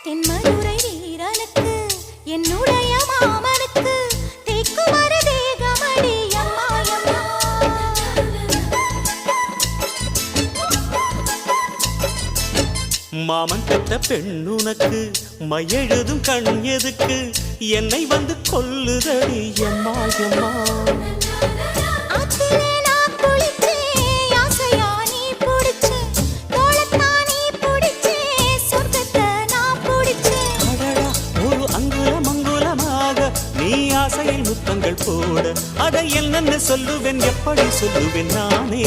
தென்மதுரை வீரனுக்கு என்னுடைய மாமனுக்கு தேக்குமர தேகமடி அம்மா அம்மா. மாமன் பெற்ற பெண்ணுனக்கு மையெழுதும் கண் எதுக்கு என்னை வந்து கொல்லுதடி அம்மா அம்மா. ஆத்திலே நான் குளிச்சேன், ஆசையா நீ புடிச்சே, தோளத்தான் நீ புடிச்சே, சொர்க்கத்தை நான் புடிச்சேன். அடடா, ஒரு அங்குலம் அங்குலமாக நீ ஆசையில் முத்தங்கள் போட அதை என்னென்ன சொல்லுவேன் எப்படி சொல்லுவேன் நானே.